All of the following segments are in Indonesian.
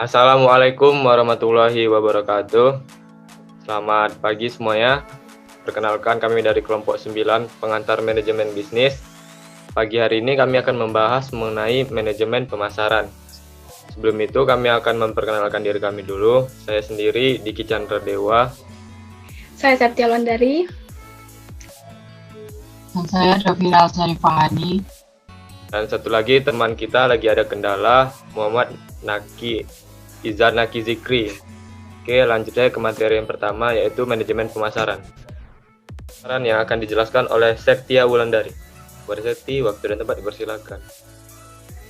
Assalamualaikum warahmatullahi wabarakatuh. Selamat pagi semuanya. Perkenalkan, kami dari kelompok 9 pengantar manajemen bisnis. Pagi hari ini kami akan membahas mengenai manajemen pemasaran. Sebelum itu kami akan memperkenalkan diri kami dulu. Saya sendiri Diki Chandra Dewa. Saya Satya Landari. Dan saya Davira Sarifahani. Dan satu lagi teman kita lagi ada kendala, Muhammad Izar Naki Zikri. Oke, lanjut aja ke materi yang pertama, yaitu manajemen pemasaran. Pemasaran yang akan dijelaskan oleh Septia Wulandari. Kepada Septi, waktu dan tempat dipersilakan.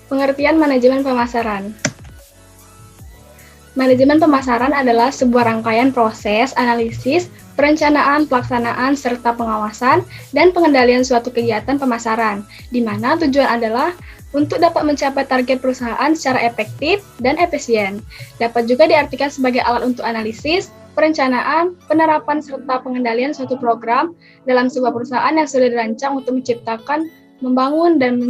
Pengertian manajemen pemasaran. Manajemen pemasaran adalah sebuah rangkaian proses, analisis, perencanaan, pelaksanaan, serta pengawasan dan pengendalian suatu kegiatan pemasaran, di mana tujuan adalah untuk dapat mencapai target perusahaan secara efektif dan efisien. Dapat juga diartikan sebagai alat untuk analisis, perencanaan, penerapan, serta pengendalian suatu program dalam sebuah perusahaan yang sudah dirancang untuk menciptakan, membangun, dan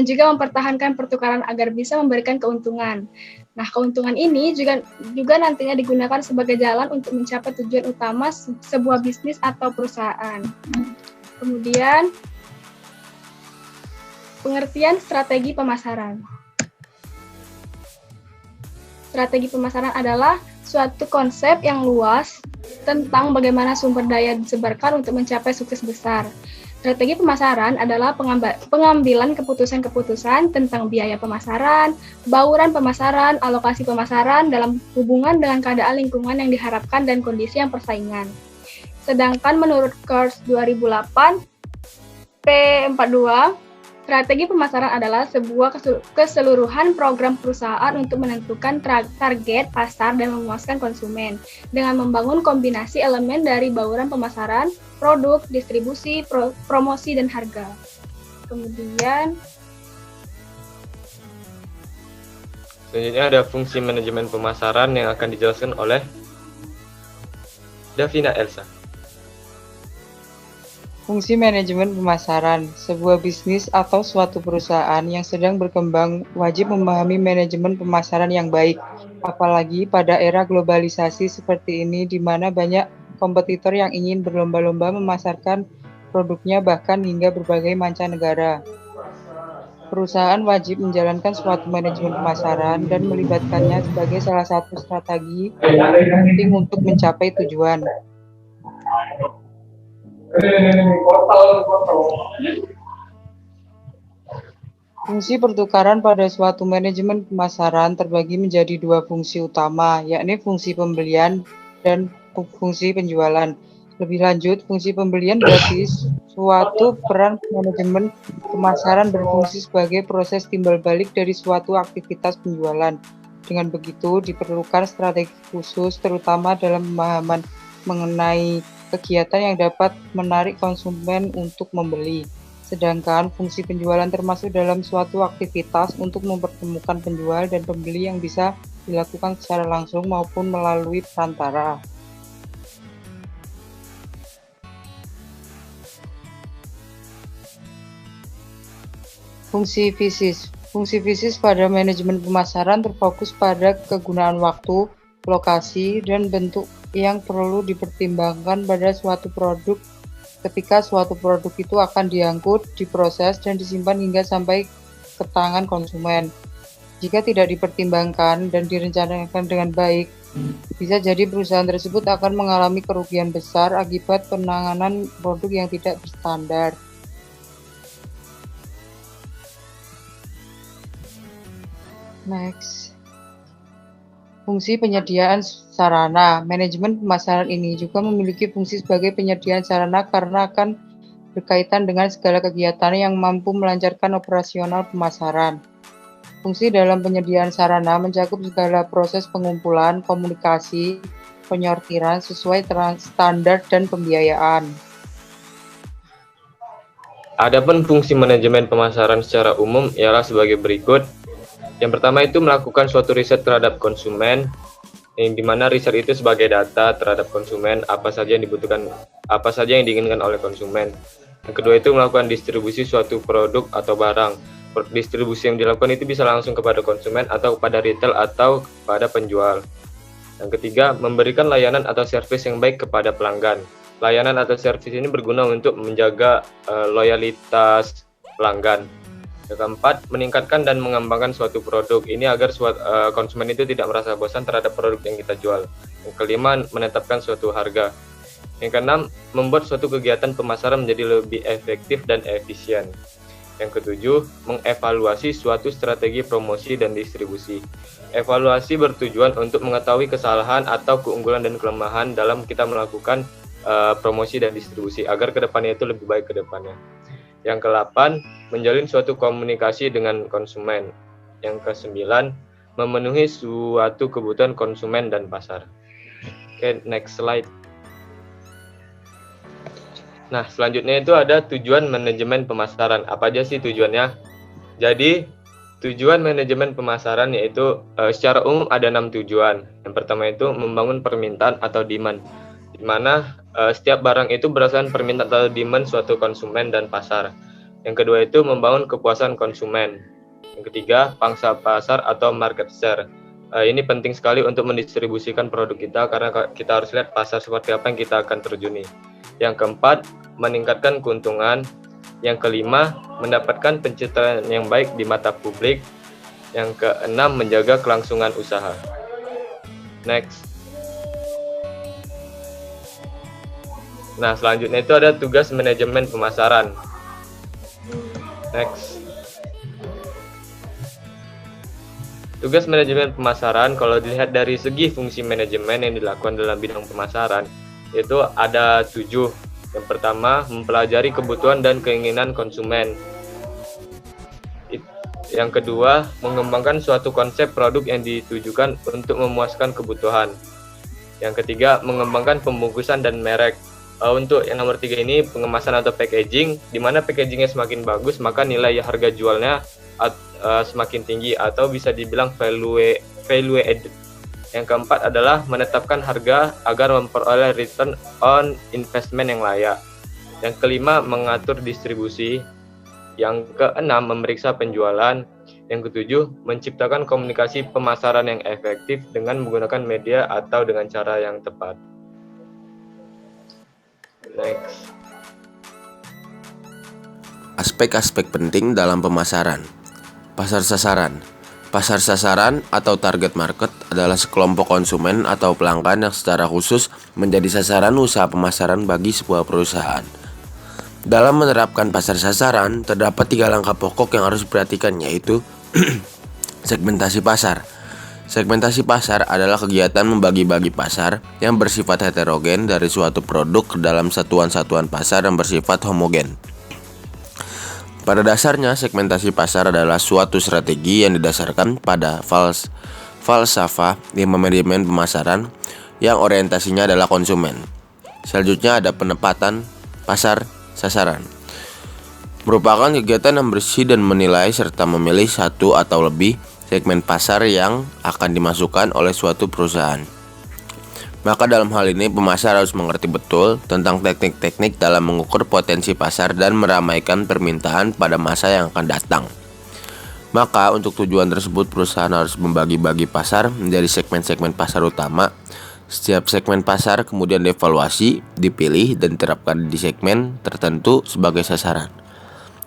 juga mempertahankan pertukaran agar bisa memberikan keuntungan. Nah, keuntungan ini juga nantinya digunakan sebagai jalan untuk mencapai tujuan utama sebuah bisnis atau perusahaan. Kemudian, pengertian strategi pemasaran. Strategi pemasaran adalah suatu konsep yang luas tentang bagaimana sumber daya disebarkan untuk mencapai sukses besar. Strategi pemasaran adalah pengambilan keputusan-keputusan tentang biaya pemasaran, bauran pemasaran, alokasi pemasaran dalam hubungan dengan keadaan lingkungan yang diharapkan dan kondisi yang persaingan. Sedangkan menurut Course 2008 P42, strategi pemasaran adalah sebuah keseluruhan program perusahaan untuk menentukan target pasar dan memuaskan konsumen dengan membangun kombinasi elemen dari bauran pemasaran, produk, distribusi, promosi, dan harga. Kemudian, selanjutnya ada fungsi manajemen pemasaran yang akan dijelaskan oleh Davina Elsa. Fungsi manajemen pemasaran. Sebuah bisnis atau suatu perusahaan yang sedang berkembang wajib memahami manajemen pemasaran yang baik. Apalagi pada era globalisasi seperti ini di mana banyak kompetitor yang ingin berlomba-lomba memasarkan produknya bahkan hingga berbagai mancanegara. Perusahaan wajib menjalankan suatu manajemen pemasaran dan melibatkannya sebagai salah satu strategi penting untuk mencapai tujuan. Fungsi pertukaran pada suatu manajemen pemasaran terbagi menjadi dua fungsi utama, yakni fungsi pembelian dan fungsi penjualan. Lebih lanjut, fungsi pembelian berarti suatu peran manajemen pemasaran berfungsi sebagai proses timbal balik dari suatu aktivitas penjualan. Dengan begitu, diperlukan strategi khusus terutama dalam pemahaman mengenai kegiatan yang dapat menarik konsumen untuk membeli. Sedangkan fungsi penjualan termasuk dalam suatu aktivitas untuk mempertemukan penjual dan pembeli yang bisa dilakukan secara langsung maupun melalui perantara. Fungsi fisis. Fungsi fisis pada manajemen pemasaran terfokus pada kegunaan waktu, lokasi, dan bentuk yang perlu dipertimbangkan pada suatu produk ketika suatu produk itu akan diangkut, diproses, dan disimpan hingga sampai ke tangan konsumen. Jika tidak dipertimbangkan dan direncanakan dengan baik, bisa jadi perusahaan tersebut akan mengalami kerugian besar akibat penanganan produk yang tidak berstandar. Next. Fungsi penyediaan sarana. Manajemen pemasaran ini juga memiliki fungsi sebagai penyediaan sarana karena akan berkaitan dengan segala kegiatan yang mampu melancarkan operasional pemasaran. Fungsi dalam penyediaan sarana mencakup segala proses pengumpulan, komunikasi, penyortiran sesuai standar dan pembiayaan. Adapun fungsi manajemen pemasaran secara umum ialah sebagai berikut. Yang pertama itu melakukan suatu riset terhadap konsumen, yang dimana riset itu sebagai data terhadap konsumen, apa saja yang dibutuhkan, apa saja yang diinginkan oleh konsumen. Yang kedua itu melakukan distribusi suatu produk atau barang, distribusi yang dilakukan itu bisa langsung kepada konsumen atau kepada retail atau kepada penjual. Yang ketiga, memberikan layanan atau servis yang baik kepada pelanggan. Layanan atau servis ini berguna untuk menjaga loyalitas pelanggan. Yang keempat, meningkatkan dan mengembangkan suatu produk ini agar konsumen itu tidak merasa bosan terhadap produk yang kita jual. Yang kelima, menetapkan suatu harga. Yang keenam, membuat suatu kegiatan pemasaran menjadi lebih efektif dan efisien. Yang ketujuh, mengevaluasi suatu strategi promosi dan distribusi. Evaluasi bertujuan untuk mengetahui kesalahan atau keunggulan dan kelemahan dalam kita melakukan promosi dan distribusi agar kedepannya itu lebih baik ke depannya. Yang ke-8, menjalin suatu komunikasi dengan konsumen. Yang ke-9, memenuhi suatu kebutuhan konsumen dan pasar. Oke, next slide. Nah, selanjutnya itu ada tujuan manajemen pemasaran. Apa aja sih tujuannya? Jadi, tujuan manajemen pemasaran yaitu secara umum ada 6 tujuan. Yang pertama itu membangun permintaan atau demand, di mana setiap barang itu berdasarkan permintaan atau demand suatu konsumen dan pasar. Yang kedua itu membangun kepuasan konsumen. Yang ketiga, pangsa pasar atau market share. Ini penting sekali untuk mendistribusikan produk kita karena kita harus lihat pasar seperti apa yang kita akan terjuni. Yang keempat, meningkatkan keuntungan. Yang kelima, mendapatkan pencitraan yang baik di mata publik. Yang keenam, menjaga kelangsungan usaha. Next. Nah, selanjutnya itu ada tugas manajemen pemasaran. Next. Tugas manajemen pemasaran, kalau dilihat dari segi fungsi manajemen yang dilakukan dalam bidang pemasaran, itu ada 7. Yang pertama, mempelajari kebutuhan dan keinginan konsumen. Yang kedua, mengembangkan suatu konsep produk yang ditujukan untuk memuaskan kebutuhan. Yang ketiga, mengembangkan pembungkusan dan merek. Untuk yang nomor 3 ini, pengemasan atau packaging, di mana packagingnya semakin bagus, maka nilai harga jualnya semakin tinggi atau bisa dibilang value added. Yang keempat adalah menetapkan harga agar memperoleh return on investment yang layak. Yang kelima, mengatur distribusi. Yang keenam, memeriksa penjualan. Yang ketujuh, menciptakan komunikasi pemasaran yang efektif dengan menggunakan media atau dengan cara yang tepat. Next. Aspek-aspek penting dalam pemasaran. Pasar sasaran. Pasar sasaran atau target market adalah sekelompok konsumen atau pelanggan yang secara khusus menjadi sasaran usaha pemasaran bagi sebuah perusahaan. Dalam menerapkan pasar sasaran, terdapat 3 langkah pokok yang harus diperhatikan, yaitu segmentasi pasar. Segmentasi pasar adalah kegiatan membagi-bagi pasar yang bersifat heterogen dari suatu produk ke dalam satuan-satuan pasar yang bersifat homogen. Pada dasarnya, segmentasi pasar adalah suatu strategi yang didasarkan pada falsafah ilmu manajemen pemasaran yang orientasinya adalah konsumen. Selanjutnya ada penempatan pasar sasaran. Merupakan kegiatan yang bersih dan menilai serta memilih satu atau lebih segmen pasar yang akan dimasukkan oleh suatu perusahaan. Maka dalam hal ini pemasar harus mengerti betul tentang teknik-teknik dalam mengukur potensi pasar dan meramaikan permintaan pada masa yang akan datang. Maka untuk tujuan tersebut perusahaan harus membagi-bagi pasar menjadi segmen-segmen pasar utama. Setiap segmen pasar kemudian dievaluasi, dipilih dan diterapkan di segmen tertentu sebagai sasaran.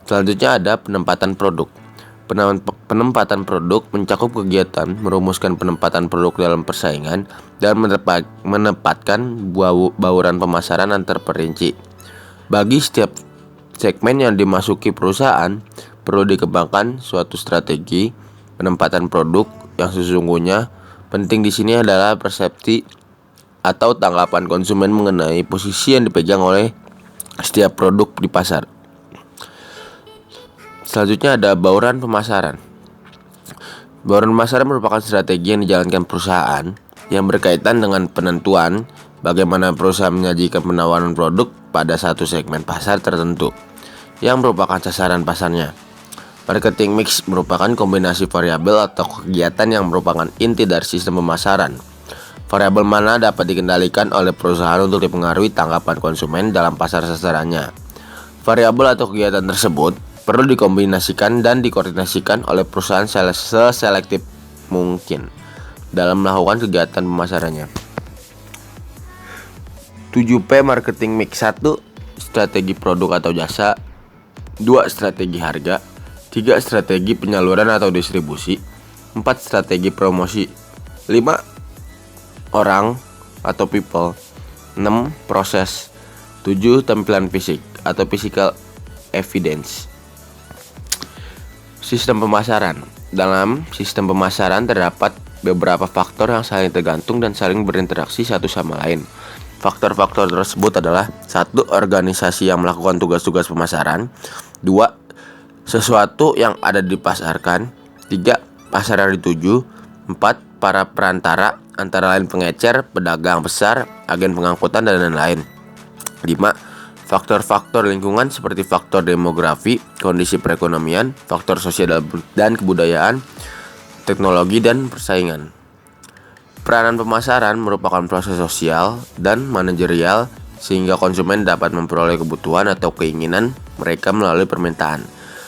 Selanjutnya ada penempatan produk. Penempatan produk mencakup kegiatan merumuskan penempatan produk dalam persaingan dan menempatkan bauran pemasaran yang terperinci. Bagi setiap segmen yang dimasuki perusahaan, perlu dikembangkan suatu strategi penempatan produk yang sesungguhnya penting di sini adalah persepsi atau tanggapan konsumen mengenai posisi yang dipegang oleh setiap produk di pasar. Selanjutnya ada bauran pemasaran. Bauran pemasaran merupakan strategi yang dijalankan perusahaan yang berkaitan dengan penentuan bagaimana perusahaan menyajikan penawaran produk pada satu segmen pasar tertentu yang merupakan sasaran pasarnya. Marketing mix merupakan kombinasi variabel atau kegiatan yang merupakan inti dari sistem pemasaran. Variabel mana dapat dikendalikan oleh perusahaan untuk dipengaruhi tanggapan konsumen dalam pasar sasarannya. Variabel atau kegiatan tersebut perlu dikombinasikan dan dikoordinasikan oleh perusahaan seselektif mungkin dalam melakukan kegiatan pemasarannya. 7P marketing mix: 1. Strategi produk atau jasa. 2. Strategi harga. 3. Strategi penyaluran atau distribusi. 4. Strategi promosi. 5. Orang atau people. 6. Proses. 7. Tampilan fisik atau physical evidence. Sistem pemasaran. Dalam sistem pemasaran terdapat beberapa faktor yang saling tergantung dan saling berinteraksi satu sama lain. Faktor-faktor tersebut adalah: 1. Organisasi yang melakukan tugas-tugas pemasaran. 2. Sesuatu yang ada dipasarkan. 3. Pasar yang dituju. 4. Para perantara, antara lain pengecer, pedagang besar, agen pengangkutan, dan lain-lain. 5. Faktor-faktor lingkungan seperti faktor demografi, kondisi perekonomian, faktor sosial dan kebudayaan, teknologi, dan persaingan. Peranan pemasaran merupakan proses sosial dan manajerial sehingga konsumen dapat memperoleh kebutuhan atau keinginan mereka melalui permintaan,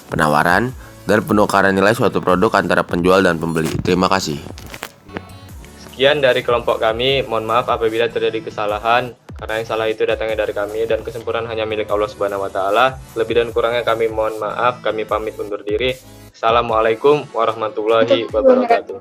penawaran, dan penukaran nilai suatu produk antara penjual dan pembeli. Terima kasih. Sekian dari kelompok kami. Mohon maaf apabila terjadi kesalahan, karena yang salah itu datangnya dari kami dan kesempurnaan hanya milik Allah Subhanahu wa taala. Lebih dan kurangnya kami mohon maaf. Kami pamit undur diri. Assalamualaikum warahmatullahi wabarakatuh.